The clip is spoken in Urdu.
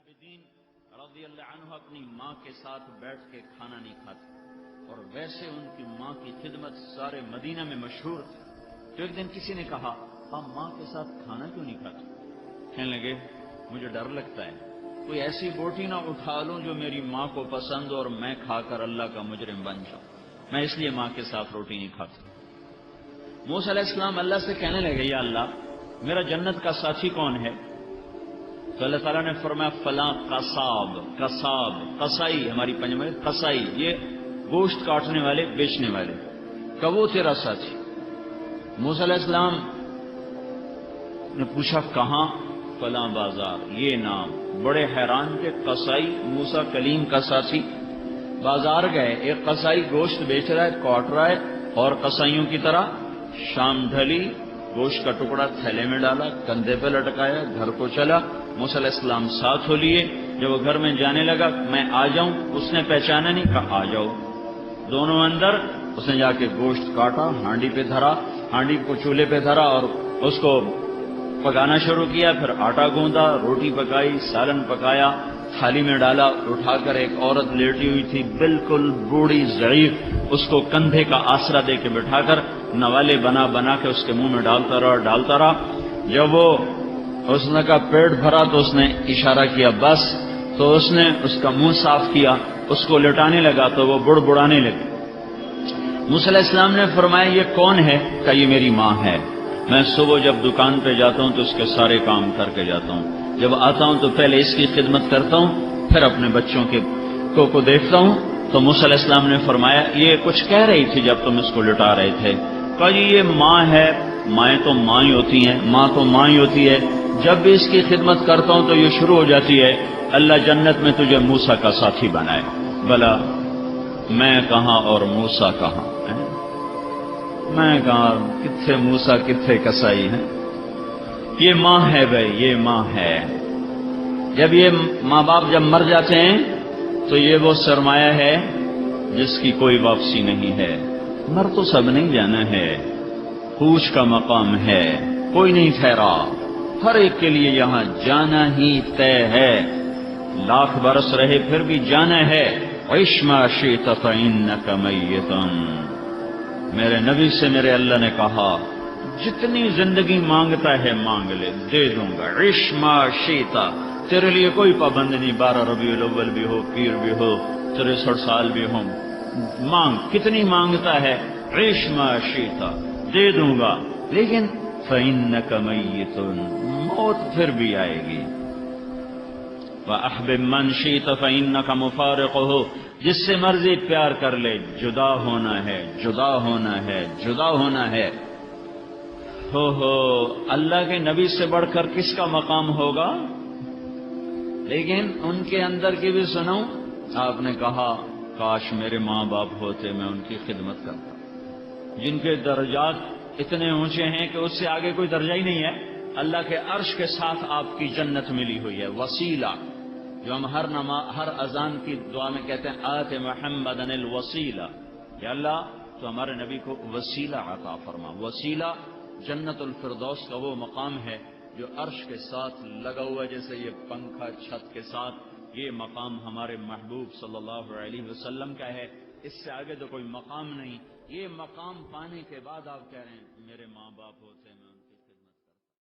العابدین رضی اللہ عنہ اپنی ماں کے ساتھ بیٹھ کے کھانا نہیں کھاتے، اور ویسے ان کی ماں کی خدمت سارے مدینہ میں مشہور تھی۔ تو ایک دن کسی نے کہا آپ ماں کے ساتھ کھانا کیوں نہیں کھاتے؟ کہنے لگے مجھے ڈر لگتا ہے کوئی ایسی بوٹی نہ اٹھا لوں جو میری ماں کو پسند اور میں کھا کر اللہ کا مجرم بن جاؤں، میں اس لیے ماں کے ساتھ روٹی نہیں کھاتا۔ موسیٰ علیہ السلام اللہ سے کہنے لگے یا اللہ میرا جنت کا ساتھی کون ہے؟ تو اللہ تعالیٰ نے فرمایا فلاں قصاب قصائی، ہماری پنجاب میں قصائی، یہ گوشت کاٹنے والے بیچنے والے، کہ وہ تیرا ساتھی۔ موسیٰ علیہ السلام نے پوچھا کہاں؟ فلاں بازار، یہ نام۔ بڑے حیران کے قصائی موسیٰ کلیم کا ساتھی۔ بازار گئے، ایک قصائی گوشت بیچ رہا ہے، کاٹ رہا ہے، اور قصائیوں کی طرح شام ڈھلی، گوشت کا ٹکڑا تھیلے میں ڈالا، کندھے پہ لٹکایا، گھر کو چلا۔ موسیٰ علیہ السلام ساتھ ہو لیے۔ جب وہ گھر میں جانے لگا میں آ جاؤں، اس نے پہچانا نہیں، کہا آ جاؤ۔ دونوں اندر، اس نے جا کے گوشت کاٹا، ہانڈی پہ دھرا، ہانڈی کو چولہے پہ دھرا اور اس کو پکانا شروع کیا، پھر آٹا گوندا، روٹی پکائی، سالن پکایا، تھالی میں ڈالا۔ اٹھا کر ایک عورت لیٹی ہوئی تھی بالکل بوڑھی ضعیف، اس کو کندھے کا آسرا دے کے بٹھا کر نوالے بنا بنا کے اس کے منہ میں ڈالتا رہا۔ جب وہ اس نے کا پیٹ بھرا تو اس نے اشارہ کیا بس، تو اس نے اس کا منہ صاف کیا، اس کو لٹانے لگا تو وہ بڑبڑانے لگی۔ موسیٰ علیہ السلام نے فرمایا یہ کون ہے؟ کہ یہ میری ماں ہے، میں صبح جب دکان پہ جاتا ہوں تو اس کے سارے کام کر کے جاتا ہوں، جب آتا ہوں تو پہلے اس کی خدمت کرتا ہوں، پھر اپنے بچوں کو دیکھتا ہوں۔ تو موسیٰ علیہ السلام نے فرمایا یہ کچھ کہہ رہی تھی جب تم اس کو لٹا رہے تھے؟ کہا جی یہ ماں ہے، مائیں تو ماں ہی ہوتی ہیں، ماں تو ماں ہی ہوتی ہے، جب بھی اس کی خدمت کرتا ہوں تو یہ شروع ہو جاتی ہے اللہ جنت میں تجھے موسیٰ کا ساتھی بنائے۔ بلا میں کہاں اور موسیٰ کہاں؟ میں کہاں، کتھے موسیٰ کتھے قصائی ہیں؟ یہ ماں ہے بھائی، یہ ماں ہے۔ جب یہ ماں باپ جب مر جاتے ہیں تو یہ وہ سرمایہ ہے جس کی کوئی واپسی نہیں ہے۔ مر تو سب نہیں جانا ہے، پوچھ کا مقام ہے، کوئی نہیں ٹھہرا، ہر ایک کے لیے یہاں جانا ہی طے ہے، لاکھ برس رہے پھر بھی جانا ہے۔ عش ما شئت فإنک میت۔ میرے نبی سے میرے اللہ نے کہا جتنی زندگی مانگتا ہے مانگ لے، دے دوں گا۔ عش ما شئت، تیرے لیے کوئی پابند نہیں، 12 ربیع الاول بھی ہو، پیر بھی ہو، 63 سال بھی ہوں، مانگ، کتنی مانگتا ہے، عش ما شئت، دے دوں گا، لیکن فإنک میت، موت پھر بھی آئے گی۔ وَأَحْبِبْ مَنْ شِئْتَ فَإِنَّكَ مُفَارِقُهُ، جس سے مرضی پیار کر لے، جدا ہونا ہے، جدا ہونا ہے، جدا ہونا ہے۔ ہو اللہ کے نبی سے بڑھ کر کس کا مقام ہوگا؟ لیکن ان کے اندر کی بھی سنوں، آپ نے کہا کاش میرے ماں باپ ہوتے، میں ان کی خدمت کرتا، جن کے درجات اتنے اونچے ہیں کہ اس سے آگے کوئی درجہ ہی نہیں ہے۔ اللہ کے عرش کے ساتھ آپ کی جنت ملی ہوئی ہے، وسیلہ، جو ہم ہر اذان کی دعا میں کہتے ہیں آت محمدن الوسیلہ، یا اللہ تو ہمارے نبی کو وسیلہ عطا فرما۔ وسیلہ جنت الفردوس کا وہ مقام ہے جو عرش کے ساتھ لگا ہوا، جیسے یہ پنکھا چھت کے ساتھ، یہ مقام ہمارے محبوب صلی اللہ علیہ وسلم کا ہے، اس سے آگے تو کوئی مقام نہیں۔ یہ مقام پانے کے بعد آپ کہہ رہے ہیں میرے ماں باپ ہوتے ہیں۔